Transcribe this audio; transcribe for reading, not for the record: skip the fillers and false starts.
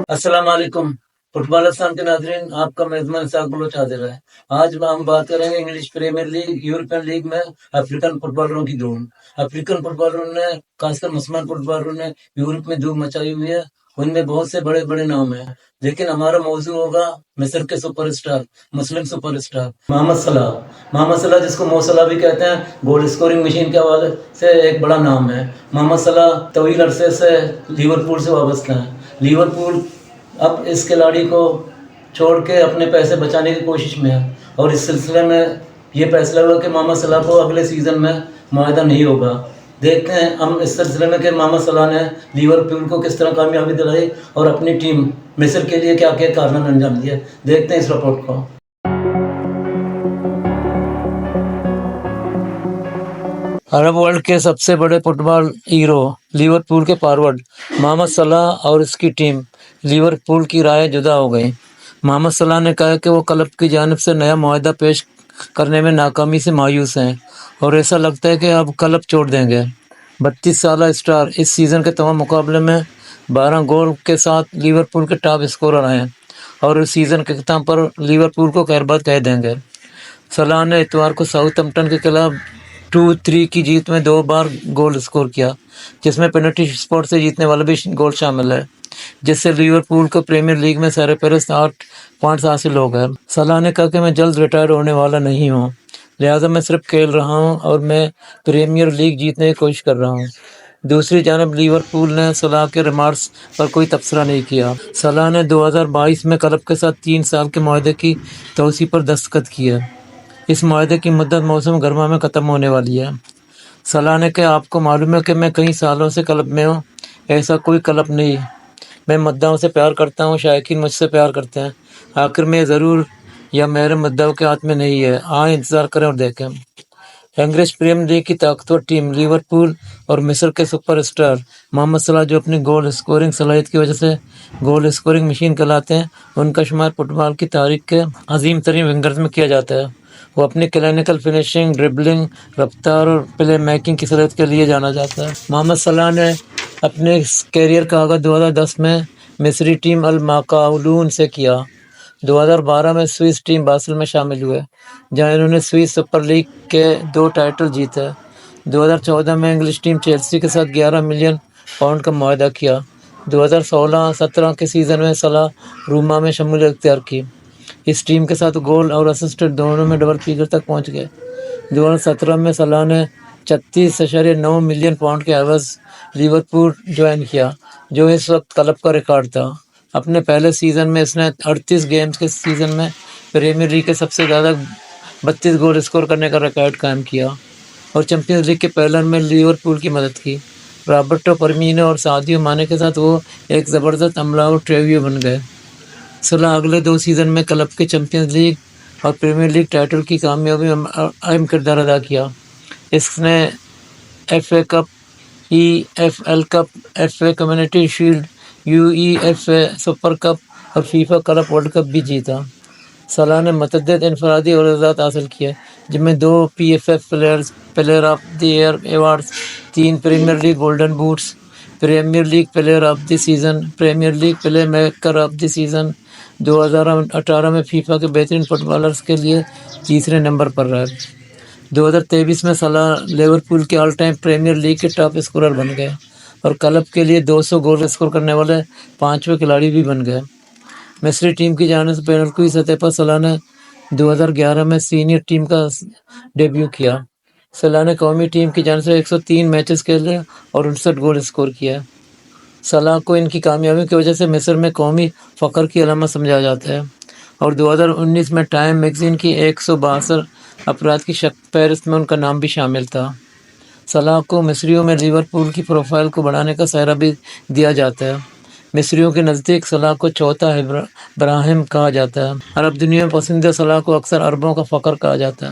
अस्सलाम वालेकुम। फुटबॉलिस्तान के नाजरीन, आपका मेजबान इसाक बलोच हाजिर है। आज हम बात करेंगे English Premier League, European league में अफ्रीकन फुटबॉलरों की धूम। अफ्रीकन फुटबॉलरों ने, खासकर मुसलमान फुटबॉलरों ने यूरोप में धूम मचाई हुई है। उनमें बहुत से बड़े बड़े नाम हैं, लेकिन हमारा मौजू होगा मिस्र के सुपरस्टार, मुस्लिम सुपरस्टार मोहम्मद सलाह। मोहम्मद सलाह, जिसको मो सलाह भी कहते हैं, गोल स्कोरिंग मशीन के हवाले से एक बड़ा नाम है। मोहम्मद सलाह तवील अरसे से लिवरपूल से वाबस्ता है। लिवरपूल अब इस खिलाड़ी को छोड़ के अपने पैसे बचाने की कोशिश में है, और इस सिलसिले में ये फैसला हुआ कि मोहम्मद सलाह को अगले सीज़न में मुआहदा नहीं होगा। देखते हैं हम इस सिलसिले में कि मोहम्मद सलाह ने लिवरपूल को किस तरह कामयाबी दिलाई और अपनी टीम मिस्र के लिए क्या क्या कारनामे अंजाम दिए। देखते हैं इस रिपोर्ट को। अरब वर्ल्ड के सबसे बड़े फुटबॉल हीरो, लिवरपूल के फॉरवर्ड मोहम्मद सलाह और इसकी टीम लिवरपूल की राय जुदा हो गई। मोहम्मद सलाह ने कहा कि वो क्लब की जानिब से नया मुआहदा पेश करने में नाकामी से मायूस हैं और ऐसा लगता है कि अब क्लब छोड़ देंगे। 32 साला स्टार इस सीज़न के तमाम मुकाबले में 12 गोल के साथ लिवरपूल के टॉप स्कोरर हैं और इस सीज़न के अख्ताम पर लिवरपूल को खैरबाद कह देंगे। सलाह ने इतवार को साउथहैम्पटन के खिलाफ 2-3 की जीत में 2 बार गोल स्कोर किया, जिसमें पेनल्टी स्पॉट से जीतने वाला भी गोल शामिल है, जिससे लिवरपूल को प्रीमियर लीग में सरफहरिस्त 8 पॉइंट्स हासिल हो गए। सलाह ने कहा कि मैं जल्द रिटायर होने वाला नहीं हूँ, लिहाजा मैं सिर्फ खेल रहा हूँ और मैं प्रीमियर लीग जीतने की कोशिश कर रहा हूँ। दूसरी जानब लिवरपूल ने सलाह के रिमार्क्स पर कोई तबसरा नहीं किया। सलाह ने 2022 में क्लब के साथ 3 साल के मुआहदे की तौसी पर दस्तखत किए। इस मुआहदे की मुद्दत मौसम गर्मा में ख़त्म होने वाली है। सलाह ने कहा, आपको मालूम है कि मैं कई सालों से क्लब में हूँ, ऐसा कोई क्लब नहीं। मैं मद्दाओं से प्यार करता हूँ, शायकीन मुझसे प्यार करते हैं। आखिर में ज़रूर या मेरे मद्दाओं के हाथ में नहीं है। आए इंतज़ार करें और देखें। इंग्लिश प्रीमियर लीग की ताकतवर टीम लिवरपूल और मिस्र के सुपरस्टार मोहम्मद सलाह, जो अपनी गोल स्कोरिंग सलाहियत की वजह से गोल स्कोरिंग मशीन कहलाते हैं, उनका शुमार फुटबॉल की तारीख के अजीम तरीन विंगर्स में किया जाता है। वो अपनी क्लिनिकल फिनिशिंग, ड्रिबलिंग, रफ्तार और प्ले मेकिंग की सलाहियत के लिए जाना जाता है। मोहम्मद सलाह ने अपने कैरियर का आगाज़ 2010 में मिस्री टीम अल मकाउलून से किया। 2012 में स्विस टीम बासल में शामिल हुए, जहां इन्होंने स्विस सुपर लीग के 2 टाइटल जीते। 2014 में इंग्लिश टीम चेल्सी के साथ 11 मिलियन पाउंड का मुआहदा किया। 2016-17 के सीज़न में सलाह रूमा में शमूलियत इख्तियार की। इस टीम के साथ गोल और असिस्ट दोनों में डबल फिगर तक पहुंच गए। 2017 में सलाह ने 36.9 मिलियन पाउंड के एवज लिवरपूल ज्वाइन किया, जो इस वक्त क्लब का रिकॉर्ड था। अपने पहले सीज़न में इसने 38 गेम्स के सीज़न में प्रीमियर लीग के सबसे ज़्यादा 32 गोल स्कोर करने का रिकॉर्ड कायम किया और चैंपियंस लीग के पहले रन में लिवरपूल की मदद की। रॉबर्टो फर्मीनो और सादियो माने के साथ वो एक ज़बरदस्त अमला और ट्रेवियो बन गए। सलाह अगले 2 सीज़न में क्लब के चैंपियंस लीग और प्रीमियर लीग टाइटल की कामयाबी में अहम किरदार अदा किया। इसने FA cup, EFL cup, FA community shield, UEFA super cup और फीफा क्लब वर्ल्ड कप भी जीता। सलाह ने मतअद्दिद इनफरादी एजाज़ात हासिल किए, जिनमें 2 PFF player of the year awards, 3 Premier League golden boots, Premier League player of the season, Premier League play maker of the season. 2018 में FIFA के बेहतरीन फुटबॉलर्स के लिए तीसरे नंबर पर रहे। 2023 में सलाह लिवरपूल के ऑल टाइम प्रीमियर लीग के टॉप स्कोरर बन गए और क्लब के लिए 200 गोल स्कोर करने वाले 5वें खिलाड़ी भी बन गए। मिस्री टीम की जानिब से पेनल्टी सतह पर सलाह ने 2011 में सीनियर टीम का डेब्यू किया। सलाह ने कौमी टीम की जानिब से 103 मैचेस खेले और 59 गोल स्कोर किया। सलाह को इनकी कामयाबी की वजह से मिस्र में कौमी फ़ख्र की अलामत समझा जाता है और 2019 में टाइम मैगज़ीन की 162 अफराद की फहरिस्त में उनका नाम भी शामिल था। सलाह को मिस्रियों में लिवरपूल की प्रोफाइल को बढ़ाने का सहरा भी दिया जाता है। मिस्रियों के नज़दीक सलाह को चौथा इब्राहिम कहा जाता है। अरब दुनिया में पसंदीदा सलाह को अक्सर अरबों का फ़ख्र कहा जाता है।